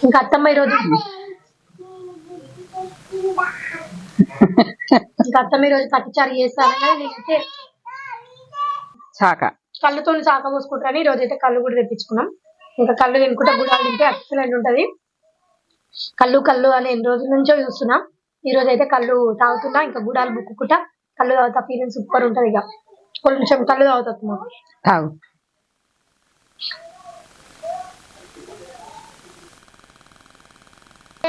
ఇంకా అత్తమ్మ ఈరోజు పట్టుచారు చేస్తారని నేనైతే చాక కళ్ళుతో చాక పోసుకుంటారని ఈరోజు అయితే కళ్ళు కూడా తెప్పించుకున్నాం. ఇంకా కళ్ళు తినుకుంటే గుడాలు తింటే ఎక్సలెంట్ ఉంటది. కళ్ళు అని ఎన్ని రోజుల నుంచో చూస్తున్నాం. ఈ రోజు అయితే కళ్ళు తాగుతున్నా. ఇంకా గుడాలు బుక్కుకుంటా కళ్ళు తాగుతా. ఫీలింగ్ సూపర్ ఉంటది. ఇక కొంచెం కళ్ళు తాగుతా తాగు.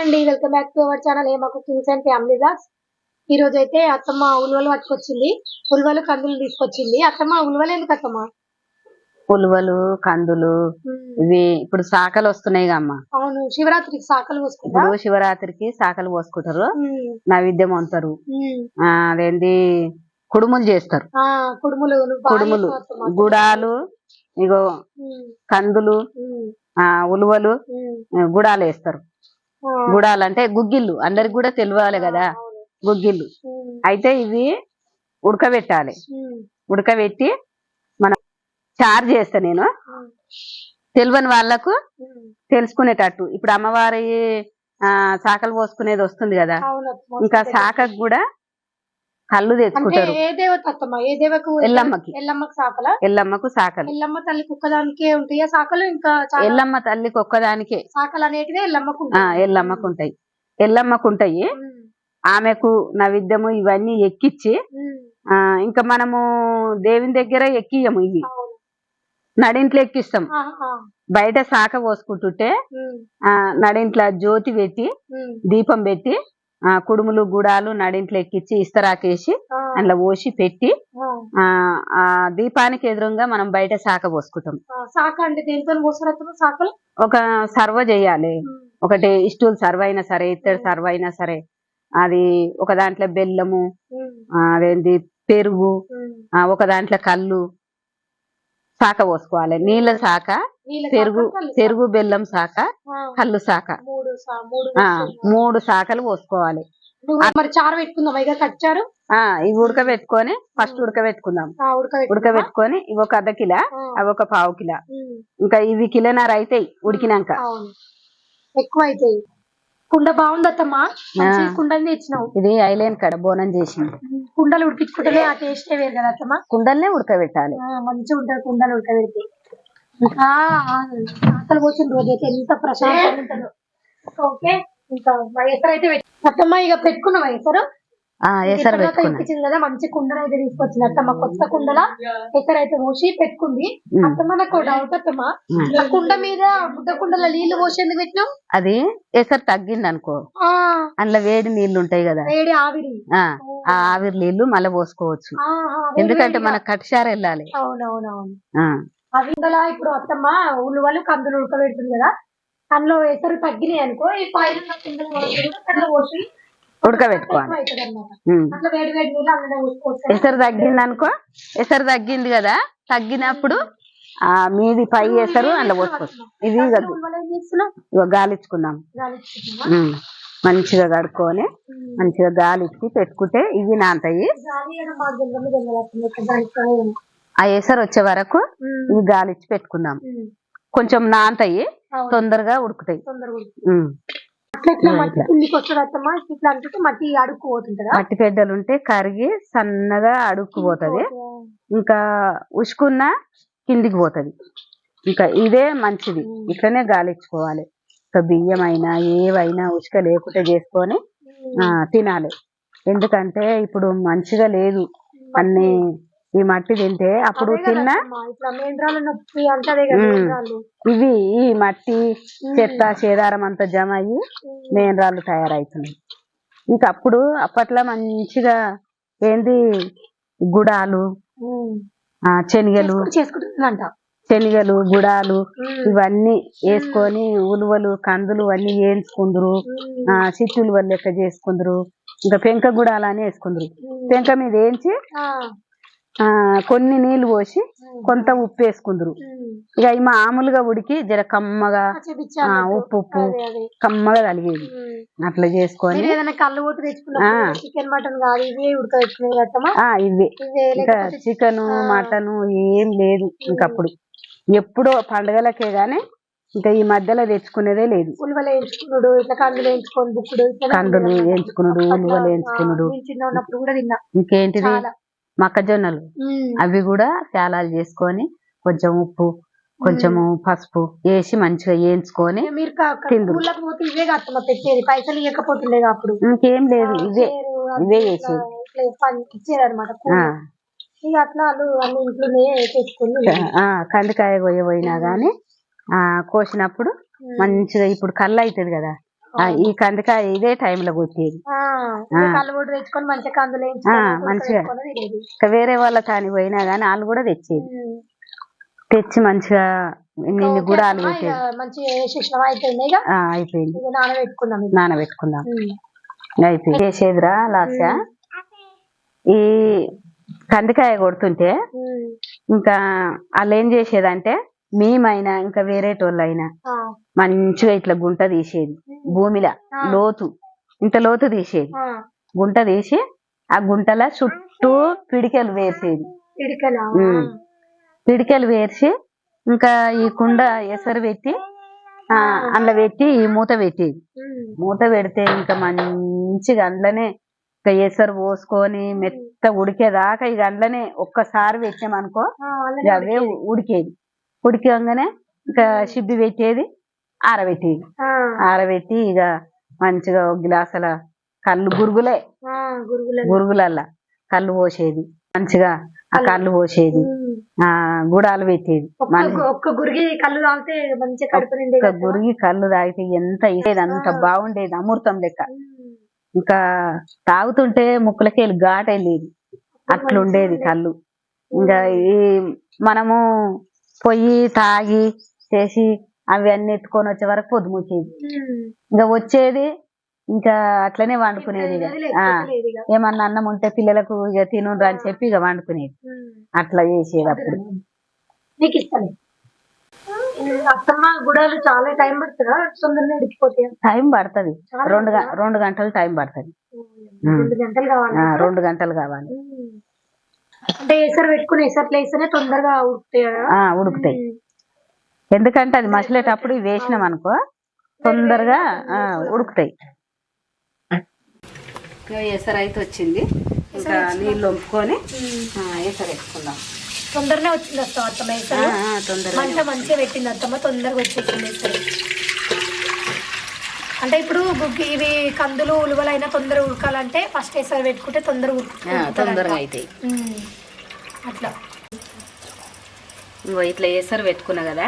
అండి, welcome back to our channel Hema cookings and family vlogs. ఈ రోజు అయితే అత్తమ్మ ఉలువలు పట్టుకొచ్చింది. ఉలువలు కందులు తీసుకొచ్చింది. అత్తమ్మ ఉలువలు ఎందుకు అత్తమ్మ? ఉలువలు కందులు ఇవి ఇప్పుడు శాఖలు వస్తున్నాయి అమ్మ. అవును, శివరాత్రికి శాఖలు పోసుకుంటారు. ఇప్పుడు శివరాత్రికి శాఖలు పోసుకుంటారు, నైవేద్యం అంటారు. అదేంటి కుడుములు చేస్తారు. కుడుములు గుడాలు ఇగో కందులు ఉలువలు గుడాలు వేస్తారు. గుడాలు అంటే గుగ్గిళ్ళు, అందరికి కూడా తెలియాలి కదా. గుగ్గిళ్ళు అయితే ఇవి ఉడకబెట్టాలి. ఉడకబెట్టి మనం చారు చేస్తా. నేను తెలియని వాళ్ళకు తెలుసుకునేటట్టు. ఇప్పుడు అమ్మవారి శాఖలు పోసుకునేది వస్తుంది కదా, ఇంకా శాఖకు కూడా కళ్ళు తెచ్చుకుంటారు. ఎల్లమ్మకు శాఖలు. ఎల్లమ్మ తల్లికి ఒక్కదానికే ఉంటాయా శాఖలు? ఇంకా ఎల్లమ్మ తల్లికి ఒక్కదానికే శాఖలు అనేటివి ఎల్లమ్మకు ఉంటాయి. ఎల్లమ్మకు ఉంటాయి. ఆమెకు నైవేద్యము ఇవన్నీ ఎక్కిచ్చి ఇంకా మనము దేవుని దగ్గర ఎక్కియము. ఇవి నడింట్లో ఎక్కిస్తాం. బయట శాఖ పోసుకుంటుంటే నడింట్ల జ్యోతి పెట్టి దీపం పెట్టి కుడుములు గుడాలు నడింట్లో ఎక్కిచ్చి ఇస్తరాకేసి అందులో పోసి పెట్టి ఆ దీపానికి ఎదురుగా మనం బయట శాఖ పోసుకుంటాం. ఒక సర్వ చేయాలి. ఒకటి స్టూల్ సర్వ అయినా సరే, ఇత్తడి సర్వ అయినా సరే, అది ఒక దాంట్లో బెల్లము, అదేంటి పెరుగు, ఒక దాంట్లో కళ్ళు శాఖ పోసుకోవాలి. నీళ్ళ శాఖ, పెరుగు బెల్లం శాఖ, కళ్ళు శాఖ, 3 శాఖలు పోసుకోవాలి. మరి చారు పెట్టుకుందాం. కచ్చారు ఇవి ఉడకబెట్టుకొని ఫస్ట్ ఉడకబెట్టుకుందాం. ఉడకబెట్టుకొని ఇవి ఒక అర్ధ కిలో, అవి ఒక పావు కిలో, ఇంకా ఇవి కిలోన్నర అవుతాయి ఉడికినాక. ఎక్కువ అవుతాయి. కుండ బాగుందత్తమ్మా, కుండలు తెచ్చినావు. ఇది ఐలైన్ కడ బోనం చేసింది. కుండలు ఉడికించుకుంటే ఆ టేస్టే వేరు కదా అత్తమ్మా. కుండల్నే ఉడకబెట్టాలి, మంచిగా ఉంటది కుండలు ఉడకబెడితే. ఇంకా ఆకలి పోసిన రోజు అయితే ఎంత ప్రశాంతంగా ఉంటుందో. ఓకే, ఇంకా ఎసరైతే అత్తమ్మ ఇక పెట్టుకున్నావా ఎసరు? ఇప్పించింది కదా మంచి కుండలు అయితే తీసుకొచ్చింది అత్తమ్మ. కొత్త కుండల ఎసరైతే పోసి పెట్టుకుంది. అత్తమ్మ నాకు డౌట్ అత్తమ్మ, కుండ మీద బుడ్డ కుండల నీళ్లు పోసి ఎందుకు పెట్టినావు? అది ఎసరు తగ్గింది అనుకో, అందులో వేడి నీళ్లు ఉంటాయి కదా, వేడి ఆవిరి, ఆ ఆవిరి నీళ్లు మళ్ళీ పోసుకోవచ్చు. ఎందుకంటే మనకు కటిసారు వెళ్ళాలి. అవునవునవును. అవి ఇప్పుడు అత్తమ్మ ఉలువలు కందులు ఉడకబెడుతుంది కదా, అందులో ఎసరు తగ్గినాయి అనుకో, ఈ పైన కుండలు పోసి ఉడకబెట్టుకోవాలి. ఎసరు తగ్గింది అనుకో, ఎసరు తగ్గింది కదా, తగ్గినప్పుడు మీది పై ఎసరు అందులో పోసుకోవచ్చు. ఇది ఇక గాలిచ్చుకుందాం. మంచిగా కడుక్కొని మంచిగా గాలిచ్చి పెట్టుకుంటే ఇవి నాంతాయి. ఆ ఎసరు వచ్చే వరకు ఇవి గాలిచ్చి పెట్టుకుందాం. కొంచెం నాంతాయి, తొందరగా ఉడుకుతాయి. మట్టి పెద్దలు ఉంటే కరిగి సన్నగా అడుక్కుపోతుంది. ఇంకా ఉసుకున్న కిందికి పోతుంది. ఇంకా ఇదే మంచిది. ఇట్లనే గాలిచ్చుకోవాలి. ఇంకా బియ్యం అయినా ఏవైనా ఉసుక లేకుండా చేసుకొని తినాలి. ఎందుకంటే ఇప్పుడు మంచిగా లేదు అన్ని ఈ మట్టి తింటే. అప్పుడు తిన్నా ఇవి ఈ మట్టి చెత్త చేదారం అంతా జమ అయ్యి మేనరాళ్ళు తయారవుతున్నాయి. ఇంకా అప్పట్లో మంచిగా ఏంది గుడాలు, శనగలు గుడాలు ఇవన్నీ వేసుకొని ఉలువలు కందులు అన్ని వేయించుకుందరు. చిట్టులు వల్ల లెక్క చేసుకుందరు. ఇంకా పెంక గుడాలని వేసుకుందరు. పెంక మీద వేయించి కొన్ని నీళ్లు పోసి కొంత ఉప్పు వేసుకుందరు. ఇక ఈ మామూలుగా ఉడికి జర కమ్మగా ఉప్పు కమ్మగా కలిగేది. అట్లా చేసుకొని ఇవే ఇంకా చికెన్ మటన్ ఏం లేదు. ఇంకప్పుడు ఎప్పుడో పండుగలకే గాని ఇంకా ఈ మధ్యలో తెచ్చుకునేదే లేదు. ఉలువలు వేయించుకున్నాడు, ఇట్లా కందులు వేయించుకొని బుక్కుడు, కందులు వేయించుకున్నాడు, ఉలువలు వేయించుకున్నాడు. చిన్న ఉన్నప్పుడు కూడా తిన్నా. ఇంకేంటిది మొక్కజొన్నలు, అవి కూడా పేలాలు చేసుకొని కొంచెం ఉప్పు కొంచెము పసుపు వేసి మంచిగా వేయించుకొని మీరు ఊళ్ళకి పోతే ఇవే కాదు పెట్టేది, పైసలు ఇవ్వకపోతుండే అప్పుడు. ఇంకేం లేదు, ఇవే చేసేది ఇచ్చేది అనమాట. ఇక అట్లా వాళ్ళు అన్ని ఇంట్లోనే తెచ్చుకొని కందికాయ పోయినా గానీ కోసినప్పుడు మంచిగా ఇప్పుడు కళ్ళు అవుతుంది కదా, ఈ కందికాయ ఇదే టైంలో కొట్టేది. కళ్ళు తెచ్చుకొని మంచిగా కందులు మంచిగా వేరే వాళ్ళ కాని పోయినా గానీ వాళ్ళు కూడా తెచ్చేది. తెచ్చి మంచిగా నిన్ను గుడాలు పెట్టేది. అయిపోయింది, నానబెట్టుకుందాం అయిపోయింది. చేసేదిరా లాస్య ఈ కందికాయ కొడుతుంటే ఇంకా వాళ్ళు ఏం చేసేదంటే మేమైనా ఇంకా వేరేటోళ్ళు అయినా మంచిగా ఇట్లా గుంట తీసేది, భూమిలో లోతు ఇంత లోతు తీసేది. గుంట తీసి ఆ గుంటల చుట్టూ పిడికెలు వేసేది. పిడికెలు వేసి ఇంకా ఈ కుండ ఎసరు పెట్టి అందులో పెట్టి ఈ మూత పెట్టేది. మూత పెడితే ఇంకా మంచిగా అందులోనే ఇంకా ఎసరు పోసుకొని మెత్త ఉడికేదాకా ఇక అందులోనే ఒక్కసారి పెట్టామనుకో అవే ఉడికేది. ఉడికంగానే ఇంకా సిబ్బి పెట్టేది, ఆరబెట్టేది. ఆరబెట్టి ఇక మంచిగా ఒక గ్లాసుల కళ్ళు గురుగులల్లా కళ్ళు పోసేది. మంచిగా ఆ కళ్ళు పోసేది, గుడాలు పెట్టేది. గురిగి కళ్ళు తాగితే ఎంత ఇసేది, అంత బాగుండేది, అమృతం లెక్క. ఇంకా తాగుతుంటే ముక్కులకెళ్ళి ఘాట వెళ్ళేది, అట్లుండేది కళ్ళు. ఇంకా ఈ మనము పొయ్యి తాగి చేసి అవి అన్ని ఎత్తుకొని వచ్చే వరకు పొద్దుముచ్చేది. ఇంకా వచ్చేది ఇంకా అట్లనే వండుకునేది. ఏమన్నా అన్నం ఉంటే పిల్లలకు ఇక తినుండ్రు అని చెప్పి ఇక వండుకునేది. అట్లా చేసేది అప్పుడు. నీకు ఇస్తాను అత్తమ్మ గుడాలు చాలా టైం పడుతుందా, తొందరగా ఉడికిపోతాయి? టైం పడుతుంది, 2 గంటలు టైం పడుతుంది. 2 గంటలు కావాలి. అంటే ఎసరు పెట్టుకుని ఎసరు వేస్తేనే తొందరగా ఉడుకుతాయి. ఎందుకంటే అది మసలేటప్పుడు వేసినాం అనుకో తొందరగా ఉడుకుతాయి. ఎసరు అయితే వచ్చింది, ఇంకా నీళ్ళు వంపుకొని ఎసరు వేసుకుందాం. తొందరనే వచ్చింది అత్తమ్మ ఎసరు, మంట మంచిగా పెట్టింది అత్తమ్మ, తొందరగా వచ్చేసింది ఎసరు. అంటే ఇప్పుడు ఇవి కందులు ఉలువలు అయినా తొందరగా ఉడకాలంటే ఫస్ట్ ఎసరు పెట్టుకుంటే తొందరగా అవుతాయి. అట్లా ఇట్లా ఎసరు పెట్టుకున్నా కదా,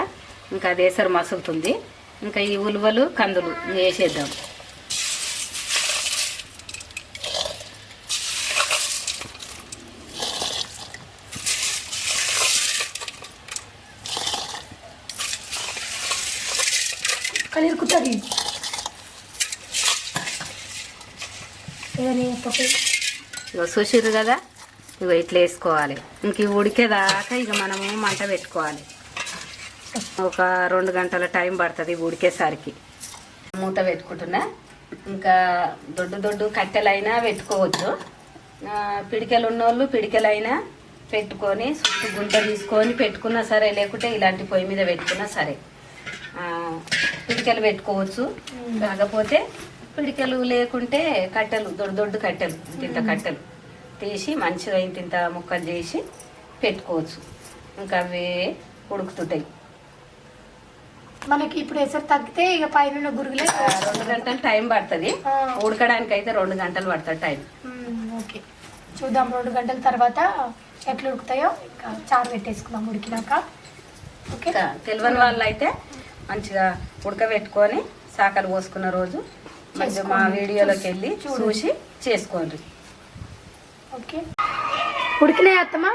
ఇంకా అది ఎసరు మసులుతుంది. ఇంకా ఈ ఉలువలు కందులు వేసేద్దాం. కలిరుకుతుంది చూసిర్రు కదా, ఇగో ఇట్లా వేసుకోవాలి. ఇంక ఉడికేదాకా ఇక మనము మంట పెట్టుకోవాలి. ఒక 2 గంటల టైం పడుతుంది ఉడికేసరికి. మూత పెట్టుకుంటున్నా. ఇంకా దొడ్డు కట్టెలైనా పెట్టుకోవచ్చు, పిడికెలు ఉన్నోళ్ళు పిడికెలైనా పెట్టుకొని చుట్టూ గుంట తీసుకొని పెట్టుకున్నా సరే, లేకుంటే ఇలాంటి పొయ్యి మీద పెట్టుకున్నా సరే. పిడికెలు పెట్టుకోవచ్చు, కాకపోతే పిడికెలు లేకుంటే కట్టెలు దొడ్డు కట్టెలు ఇంత కట్టెలు తీసి మంచిగా ఇంత ముక్కలు చేసి పెట్టుకోవచ్చు. ఇంకా అవే ఉడుకుతుంటాయి. మనకి ఇప్పుడు ఎసరు తగ్గితే ఇక పైన గురుగులే 2 గంటలు టైం పడుతుంది ఉడకడానికి, అయితే 2 గంటలు పడుతుంది టైం. ఓకే, చూద్దాం 2 గంటల తర్వాత ఎట్లా ఉడుకుతాయో. ఇంకా చారు పెట్టేసుకుందాం ఉడికినాక. ఓకే, తెలియని వాళ్ళు అయితే మంచిగా ఉడకబెట్టుకొని సాకలు పోసుకున్న రోజు మంచిగా మా వీడియోలోకి వెళ్ళి చూసి చేసుకోండి. ఓకే, ఉడికినాయి అత్తమ్మా?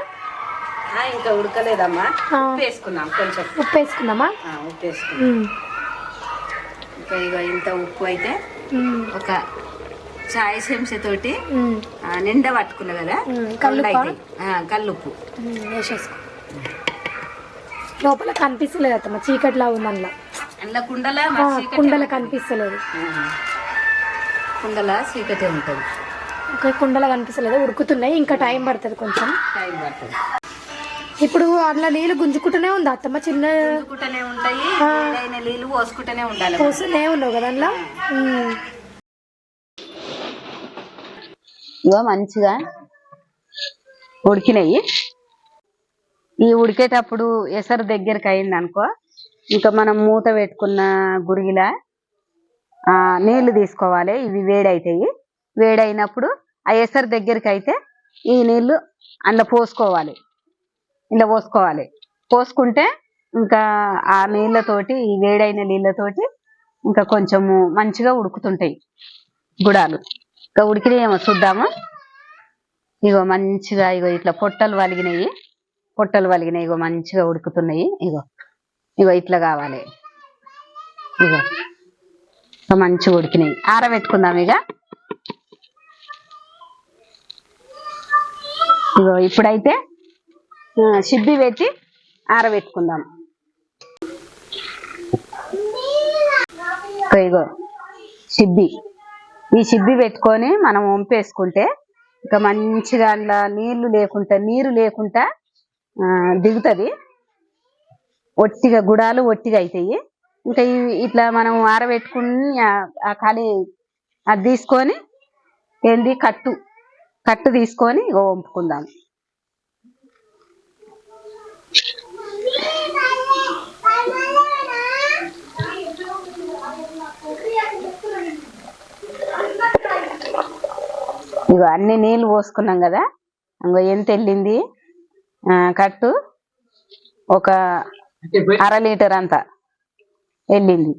ఇంకా ఉడకలేదమ్మా, ఉప్పు వేసుకున్నాం, కొంచెం ఉప్పు వేసుకుందామా? ఉప్పు వేసుకున్నాం. ఇంకా ఇక ఇంత ఉప్పు అయితే ఒక చాయ్ చెంచాతోటి నిండా పట్టుకున్నా కదా, కల్లుప్పు వేసేసుకో. లోపల కనిపిస్తలేదు అత్తమ్మ, చీకట్లా ఉంది అందులో. అందులో కుండల కనిపిస్తలేదు, కుండల చీకటే ఉంటుంది. కుండల కనిపిస్తలేదు, ఉడుకుతున్నాయి. ఇంకా టైం పడుతుంది, కొంచెం టైం పడుతుంది. ఇప్పుడు అందులో నీళ్ళు గుంజుకుంటూనే ఉంది అత్తమ్మ, చిన్న గుంజుకుంటూనే ఉంటాయి, వేడైన నీళ్ళు పోసుకుంటూనే ఉండాలి. పోస్తూనే ఉన్నావు కదా అందులో. ఇవో మంచిగా ఉడికినాయి. ఈ ఉడికేటప్పుడు ఎసరు దగ్గరికి అయింది అనుకో, ఇంకా మనం మూత పెట్టుకున్న గురిగిలా నీళ్లు తీసుకోవాలి. ఇవి వేడైతాయి. వేడైనప్పుడు ఆ ఎసరు దగ్గరికి అయితే ఈ నీళ్లు అందులో పోసుకోవాలి. ఇలా పోసుకుంటే ఇంకా ఆ నీళ్ళతోటి, ఈ వేడైన నీళ్ళతోటి ఇంకా కొంచెము మంచిగా ఉడుకుతుంటాయి గుడాలు. ఇంకా ఉడికినాయేమో చూద్దాము. ఇగో మంచిగా ఇగో ఇట్లా పొట్టలు వలిగినాయి. ఇగో మంచిగా ఉడుకుతున్నాయి. ఇగో ఇట్లా కావాలి. ఇగో మంచిగా ఉడికినాయి. ఆరబెట్టుకుందాం ఇక. ఇగో ఇప్పుడైతే సిబ్బి పెట్టి ఆరబెట్టుకుందాం. ఇగో సిబ్బి, ఈ సిబ్బి పెట్టుకొని మనం వంపేసుకుంటే ఇంకా మంచిగా అందులో నీరు లేకుండా దిగుతుంది. ఒట్టిగా గుడాలు ఒట్టిగా అవుతాయి. ఇంకా ఇట్లా మనం ఆరబెట్టుకుని ఖాళీ అది తీసుకొని ఏంది కట్టు తీసుకొని వంపుకుందాం. ఇగో అన్ని నీళ్ళు పోసుకున్నాం కదా. ఇంకో ఎంత వెళ్ళింది కట్టు, ఒక 1/2 లీటర్ అంతా వెళ్ళింది.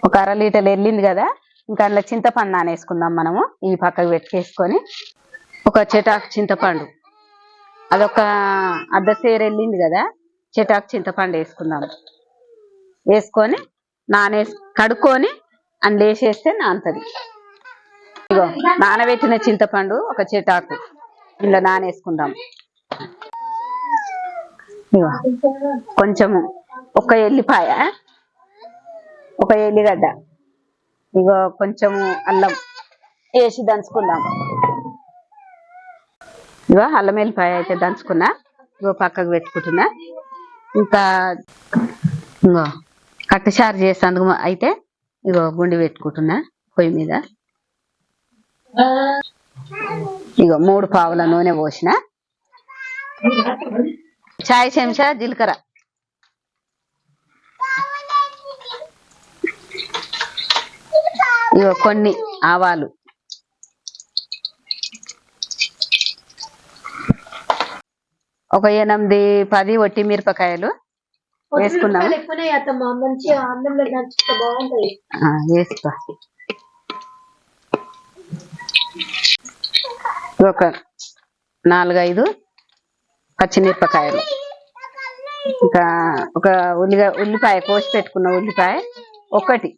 ఒక 1/2 లీటర్ వెళ్ళింది కదా. ఇంకా అందులో చింతపండు నానేసుకుందాం మనము. ఈ పక్కకు పెట్టుకేసుకొని ఒక చెటాకు చింతపండు, అదొక అర్ధసేరు వెళ్ళింది కదా. చెటాకు చింతపండు వేసుకుందాం. వేసుకొని కడుక్కొని అందులో వేసేస్తే నానుతుంది. ఇగో నానబెట్టిన చింతపండు ఒక చెటాకు ఇందులో నానేసుకుందాం. ఇగో కొంచెము ఒక ఎల్లిపాయ, ఒక ఎల్లిగడ్డ, ఇగో కొంచెము అల్లం వేసి దంచుకుందాం. ఇగో అల్లం ఎల్లిపాయ అయితే దంచుకున్నా. ఇగో పక్కకు పెట్టుకుంటున్నా. ఇంకా ఇగో కట్టుచారు చేసేందుకు అయితే ఇగో గుండి పెట్టుకుంటున్నా పొయ్యి మీద. ఇగో 3 పావుల నూనె పోసిన, చాయ్ చెంచా జీలకర్ర, ఇగో కొన్ని ఆవాలు, ఒక 8-10 వట్టి మిరపకాయలు వేసుకున్నాము. వేసుకో. ఒక 4-5 పచ్చిమిరపకాయలు, ఇంకా ఒక ఉల్లిపాయ కోసి పెట్టుకున్న ఉల్లిపాయ ఒకటి,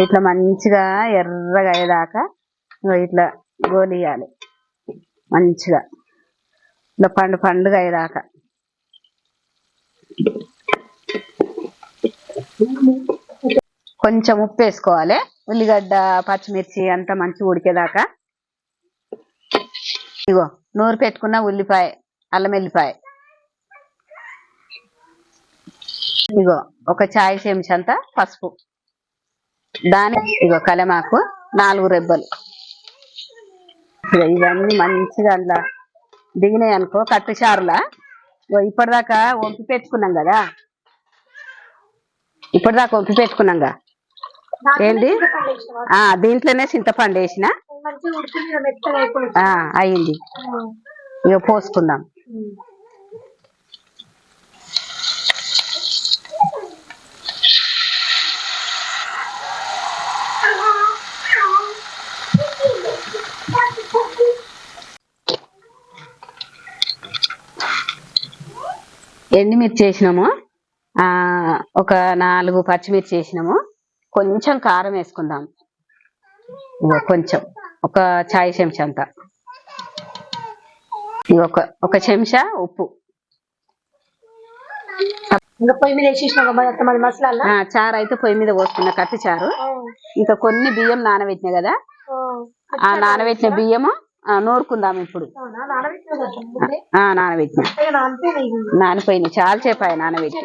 ఇట్లా మంచిగా ఎర్రగా అయ్యేదాకా ఇట్లా గోలియాలి. మంచిగా ఇట్లా పండుగ అయ్యేదాకా. కొంచెం ఉప్పు వేసుకోవాలి. ఉల్లిగడ్డ పచ్చిమిర్చి అంతా మంచిగా ఉడికేదాకా. ఇగో నూరు పెట్టుకున్న ఉల్లిపాయ, అల్లం వెల్లిపాయ, ఇగో ఒక చాయ్ చెంచంత పసుపు, ఇగో కలమాకు 4 రెబ్బలు. ఇవన్నీ మంచిగా అందులో దిగినాయి అనుకో కట్టుచారులా. ఇప్పటిదాకా వంపి పెట్టుకున్నాం కదా. ఏంటి దీంట్లోనే చింతపండు వేసిన అయింది. ఇక పోసుకుందాం. ఎండుమిర్చి వేసినాము, ఒక 4 పచ్చిమిర్చి వేసినాము. కొంచెం కారం వేసుకుందాం. కొంచెం ఒక చాయ్ చెంచా అంత. ఇది ఒక చెంచా ఉప్పు. ఇంకా పొయ్యి మీద వేసేసిన మసాలా. చారు అయితే పొయ్యి మీద పోసుకున్న కత్తి చారు. ఇంకా కొన్ని బియ్యం నానబెట్టినా కదా, ఆ నానబెట్టిన బియ్యము నూరుకుందాం ఇప్పుడు. నానబెట్టిన నానిపోయింది చాలా చేపాయి నానబెట్టి.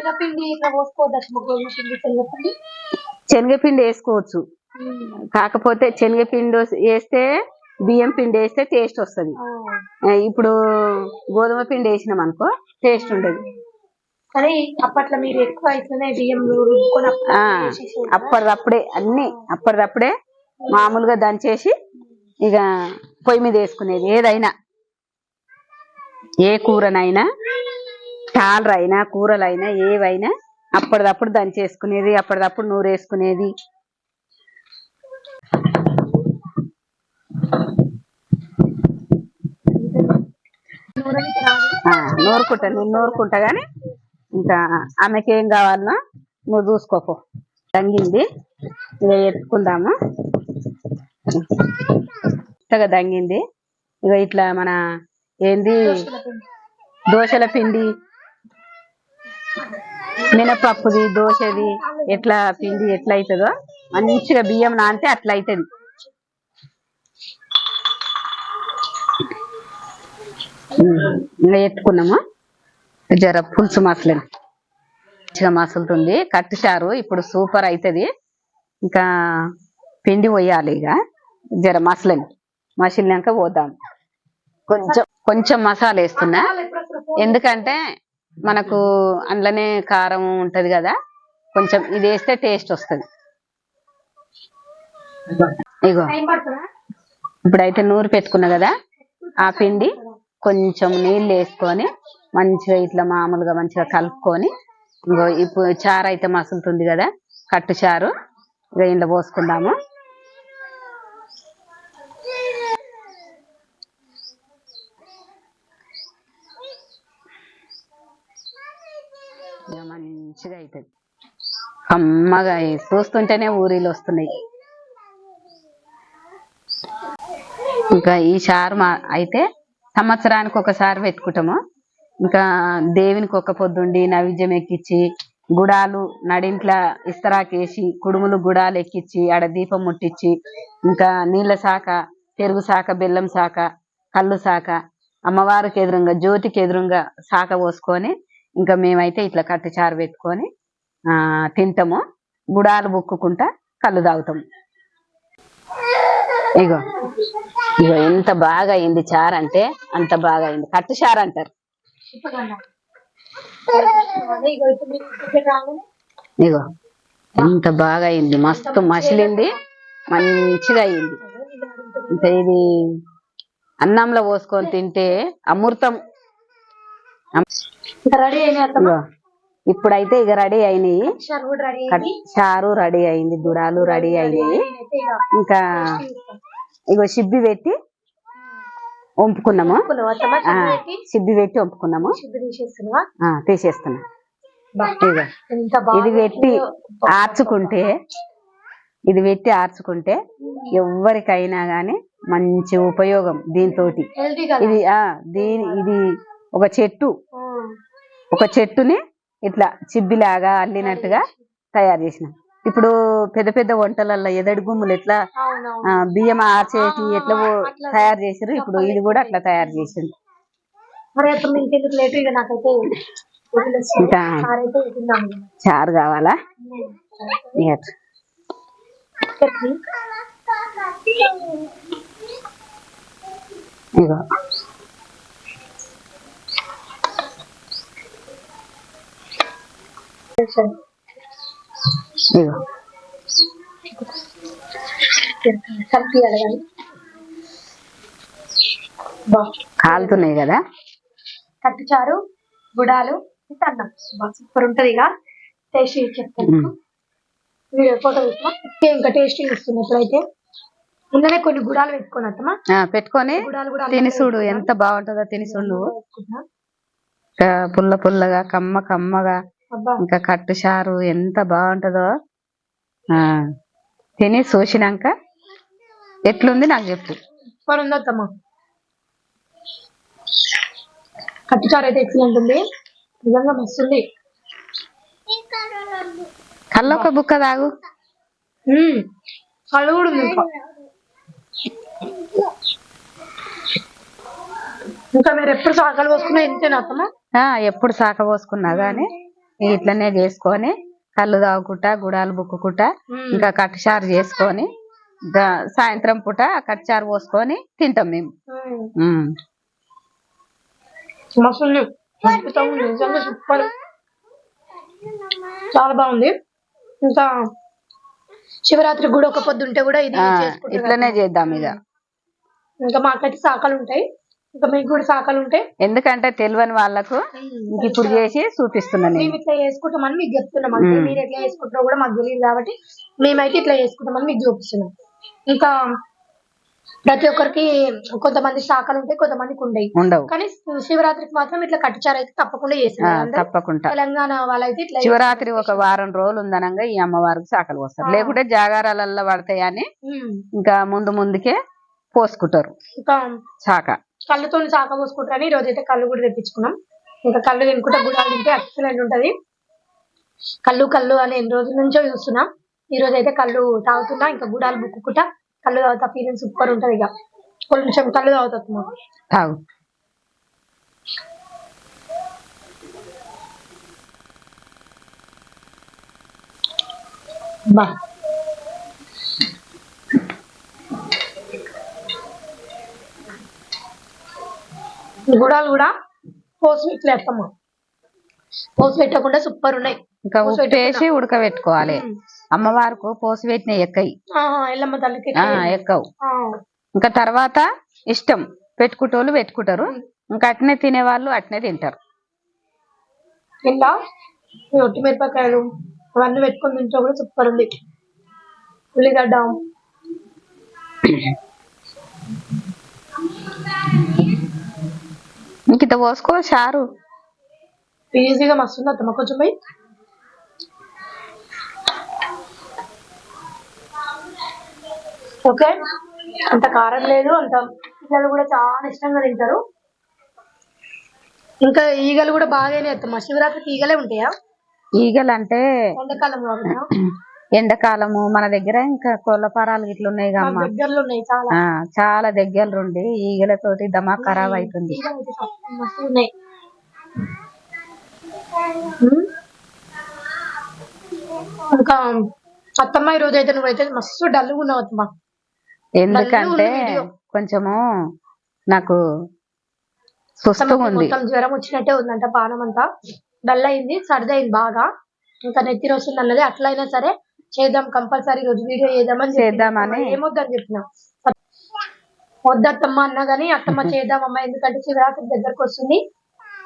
శనగపిండి వేసుకోవచ్చు, కాకపోతే శనగపిండి వేస్తే బియ్యం పిండి వేస్తే టేస్ట్ వస్తుంది. ఇప్పుడు గోధుమ పిండి వేసినాం అనుకో టేస్ట్ ఉండదు. కానీ అప్పట్లో మీరు ఎక్కువ అయితేనే బియ్యం అప్పటిదప్పుడే అన్ని అప్పటిదప్పుడే మామూలుగా దంచేసి ఇక పొయ్యి మీద వేసుకునేది. ఏదైనా ఏ కూరనైనా చాలరైనా కూరలైనా ఏవైనా అప్పటిదప్పుడు దంచేసుకునేది, అప్పటిదప్పుడు నూరేసుకునేది. నేను నూరుకుంటా గాని ఇంకా ఆమెకి ఏం కావాలన్నా నువ్వు చూసుకోపో. దంగింది ఇక ఎత్తుకుందాము. కొత్తగా దంగింది ఇక ఇట్లా మన ఏంది దోశల పిండి, మినపప్పుది, దోశది ఎట్లా పిండి ఎట్లా అవుతుందో మంచిగా బియ్యం నానితే అట్లా అవుతుంది. ఇంకా ఎత్తుకున్నాము. జర పులుసు మసలని మంచిగా మసులుతుంది. కట్టు చారు ఇప్పుడు సూపర్ అవుతుంది. ఇంకా పిండి పోయాలి. ఇక జర మసిలినాక పోద్దాం. కొంచెం మసాలా వేస్తున్నా, ఎందుకంటే మనకు అందులోనే కారం ఉంటది కదా, కొంచెం ఇది వేస్తే టేస్ట్ వస్తుంది. ఇగో ఇప్పుడైతే నూరు పెట్టుకున్నా కదా, ఆ పిండి కొంచెం నీళ్ళు వేసుకొని మంచిగా ఇట్లా మామూలుగా మంచిగా కలుపుకొని ఇంకో ఇప్పుడు చారు అయితే మసులుతుంది కదా, కట్టు చారు ఇక ఇంట్లో పోసుకుందాము. మంచిగా అవుతుంది, కమ్మగా చూస్తుంటేనే ఊరిలో వస్తున్నాయి. ఇంకా ఈ చారు అయితే సంవత్సరానికి ఒకసారి పెట్టుకుంటాము. ఇంకా దేవునికి ఒక పొద్దుండి నైవేద్యం ఎక్కించి గుడాలు నడింట్ల ఇస్తరాకేసి కుడుములు గుడాలు ఎక్కించి ఆడ దీపం ముట్టించి ఇంకా నీళ్ళ శాఖ, పెరుగు శాఖ, బెల్లం శాఖ, కళ్ళు శాఖ, అమ్మవారికి ఎదురుగా జ్యోతికి ఎదురుగా శాఖ పోసుకొని ఇంకా మేమైతే ఇట్లా కట్టు చారు పెట్టుకొని తింటాము. గుడాలు బుక్కుకుంటా కళ్ళు తాగుతాము. ఇగో ఇగో ఎంత బాగా అయింది చారు అంటే అంత బాగా అయింది. కట్టు చారు అంటారు. ఇగో ఎంత బాగా అయింది, మస్తు మసిలింది, మంచిగా అయింది. ఇంకా ఇది అన్నంలో పోసుకొని తింటే అమృతం. ఇప్పుడైతే ఇక రెడీ అయినాయి, చారు రెడీ అయింది, గుడాలు రెడీ అయినాయి. ఇంకా ఇగో సిబ్బి పెట్టి వంపుకున్నాము, సిబ్బి పెట్టి వంపుకున్నాము. తీసేస్తున్నా. ఇది పెట్టి ఆర్చుకుంటే ఎవరికైనా గాని మంచి ఉపయోగం దీంతో. ఇది ఒక చెట్టుని ఇట్లా చిబ్బిలాగా అల్లినట్టుగా తయారు చేసినాం. ఇప్పుడు పెద్ద పెద్ద వంటలల్లో ఎదడి గుమ్ములు ఎట్లా బియ్యం ఆర్చేటి ఎట్లా తయారు చేసారు, ఇప్పుడు ఇది కూడా అట్లా తయారు చేసింది. ఇంకా చారు కావాలా? ఇగో ఇగో కాలుతున్నాయి కదా. కట్టు చారు, గుడాలు, అన్నం సూపర్ ఉంటది. ఇక టేస్ట్ చెప్తాను, వీడియో ఫోటో తీసుకున్నా. ఇంకా టేస్ట్ ఇస్తుంది. ఇప్పుడైతే ఇందులోనే కొన్ని గుడాలు పెట్టుకొని తినిసుడు ఎంత బాగుంటుందో. తినిసుడు పుల్ల పుల్లగా కమ్మగా, ఇంకా కట్టు చారు ఎంత బాగుంటుందో. తిని చూసినాక ఎట్లుంది నాకు చెప్పు. సూపర్ ఉందమ్మా. కట్టుచారు అయితే ఎక్సలెంట్ ఉంది, నిజంగా మస్తు ఉంది. కళ్ళు ఒక బుక్క తాగు. కళ్ళు కూడా ఉంది ఇంకా మీరు ఎప్పుడు సాకలు పోసుకున్నా ఇంతేనా అత్తమ్మ? ఎప్పుడు సాక పోసుకున్నా గానీ ఇట్లనే చేసుకొని కళ్ళు తాగుకుంటా గుడాలు బుక్కుకుంటా ఇంకా కట్టుచారు చేసుకొని సాయంత్రం పూట కట్టుచారు పోసుకొని తింటాం మేము. నిజంగా సూపర్, చాలా బాగుంది. ఇంకా శివరాత్రి కూడా ఒక పొద్దు ఉంటే కూడా ఇది ఇట్లనే చేద్దాం ఇక. ఇంకా మాకైతే సాకలు ఉంటాయి, ఇంకా మీకు కూడా సాకలు ఉంటాయి. ఎందుకంటే తెలియని వాళ్ళకు ఇప్పుడు చేసి చూపిస్తున్నాను. మేము ఇట్లా చేసుకుంటామని మీకు చెప్తున్నాం అంటే, మీరు ఎట్లా చేసుకుంటారో కూడా మాకు తెలియదు కాబట్టి మేమైతే ఇట్లా చేసుకుంటామని మీకు చూపిస్తున్నాం. ఇంకా ప్రతి ఒక్కరికి కొంతమంది శాఖలు ఉంటాయి, కొంతమందికి ఉండవు. కానీ శివరాత్రికి మాత్రం ఇట్లా కట్టుచారు అయితే తప్పకుండా చేస్తారు. తప్పకుండా తెలంగాణ వాళ్ళైతే ఇట్లా శివరాత్రి ఒక వారం రోజులు ఉందనంగా ఈ అమ్మవారికి శాఖలు పోస్తారు, లేకుంటే జాగారాలలో పడతాయని ఇంకా ముందుకే పోసుకుంటారు. ఇంకా శాఖ కళ్ళుతో శాఖ పోసుకుంటారని ఈ రోజు అయితే కళ్ళు కూడా తెప్పించుకున్నాం. ఇంకా కళ్ళు తినుకుంటే గుడాలు తింటే ఎక్సలెంట్ ఉంటది. కళ్ళు అని ఎన్ని రోజుల నుంచో చూస్తున్నా, ఈ రోజు అయితే కళ్ళు తాగుతున్నా. ఇంకా గుడాలు బుక్కుకుంటా కళ్ళు తాగుతా, ఫీలింగ్ సూపర్ ఉంటది. ఇక కొంచెం కళ్ళు తాగుతా తాగు. బా గుడాలు కూడా పోసి ఇట్లేస్తాము, పోసి పెట్టకుండా సూపర్ ఉన్నాయి. ఇంకా ఉప్పేసి ఉడకబెట్టుకోవాలి. అమ్మవారికి పోసి పెట్టిన ఎక్కయి, ఎల్లమ్మ తల్లికి ఎక్కవు. ఇంకా తర్వాత ఇష్టం పెట్టుకుంటోళ్ళు పెట్టుకుంటారు, ఇంకా అట్నే తినేవాళ్ళు అట్నే తింటారు. ఇలా ఒట్టి మిరపకాయలు అవన్నీ పెట్టుకొని తింటే కూడా సూపర్ ఉంది. ఉల్లిగడ్డ ఇంక ఇంత పోసుకో చారు ఈజీగా మస్తుంది అత్తమ్మ. కొంచెం పోయి ఓకే, అంత కారం లేదు, అంత పిల్లలు కూడా చాలా ఇష్టంగా తింటారు. ఇంకా ఈగలు కూడా బాగానే అత్తమ్మ. శివరాత్రికి ఈగలే ఉంటాయా? ఈగలు అంటే ఎండాకాలం ఎండాకాలము మన దగ్గర ఇంకా కోళ్ళపారాలు ఇట్లా ఉన్నాయి కమ్మా, దగ్గరలో ఉన్నాయి, చాలా దగ్గరలుండి ఈగలతోటి దమా ఖరాబ్ అవుతుంది. ఇంకా అత్తమ్మ ఈ రోజు అయితే నువ్వైతే మస్తు డల్గా ఉన్నావు అత్తమ్మ. ఎందుకంటే కొంచెము నాకు సుస్థంగా ఉంది, మొత్తం జ్వరం వచ్చినట్టే ఉందంట, పానం అంతా డల్ అయింది, సర్ది అయింది బాగా. ఇంకా నెత్తిన వస్తుంది అన్నది. అట్లయినా సరే చేద్దాం, కంపల్సరీ రోజు వీడియో చేద్దామని ఏమొద్దని చెప్పిన. వద్దత్తమ్మ అన్నా గానీ అత్తమ్మ చేద్దామమ్మా, ఎందుకంటే శివరాత్రి దగ్గరకు వస్తుంది.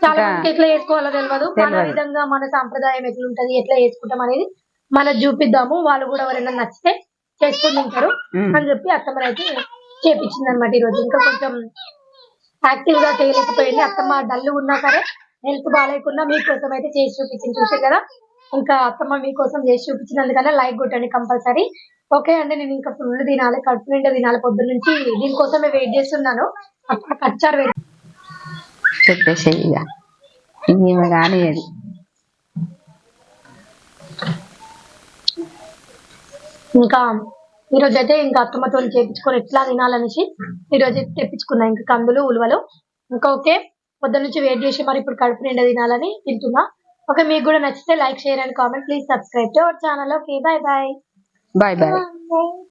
చాలా మందికి ఎట్లా చేసుకోవాలో తెలియదు. మన విధంగా మన సాంప్రదాయం ఎట్లుంటది, ఎట్లా చేసుకుంటాం అనేది మనకు చూపిద్దాము. వాళ్ళు కూడా ఎవరైనా నచ్చితే చేసుకుని తింటారు అని చెప్పి అత్తమ్మ అయితే చేపించింది అనమాట. ఈరోజు ఇంకా కొంచెం యాక్టివ్ గా చేయలేకపోయింది అత్తమ్మ. డల్ ఉన్నా సరే, హెల్త్ బాగాలేకున్నా మీకోసం అయితే చేసి చూపించింది. చూసారు కదా, ఇంకా అత్తమ్మ మీకోసం చేసి చూపించినందుకన్నా లైక్ కొట్టండి కంపల్సరీ. ఓకే అండి, నేను ఇంకా ఫుల్ తినాలి, కడుపు నిండా తినాలి. పొద్దున్న నుంచి దీనికోసమే వెయిట్ చేస్తున్నాను. అక్కడ కచ్చారు చెప్పేసేయి కానీ అది ఇంకా ఈరోజు అయితే ఇంకా అత్తమ్మతో చేపించుకొని ఎట్లా తినాలనేసి ఈరోజు తెప్పించుకున్నా. ఇంకా కందులు ఉలువలు. ఇంకా ఓకే, పొద్దున్న నుంచి వెయిట్ చేసి మరి ఇప్పుడు కడుపు నిండా తినాలని తింటున్నా. ఓకే, మీకు కూడా నచ్చితే like, share and comment. Please subscribe to our channel. Okay, bye bye. Bye bye.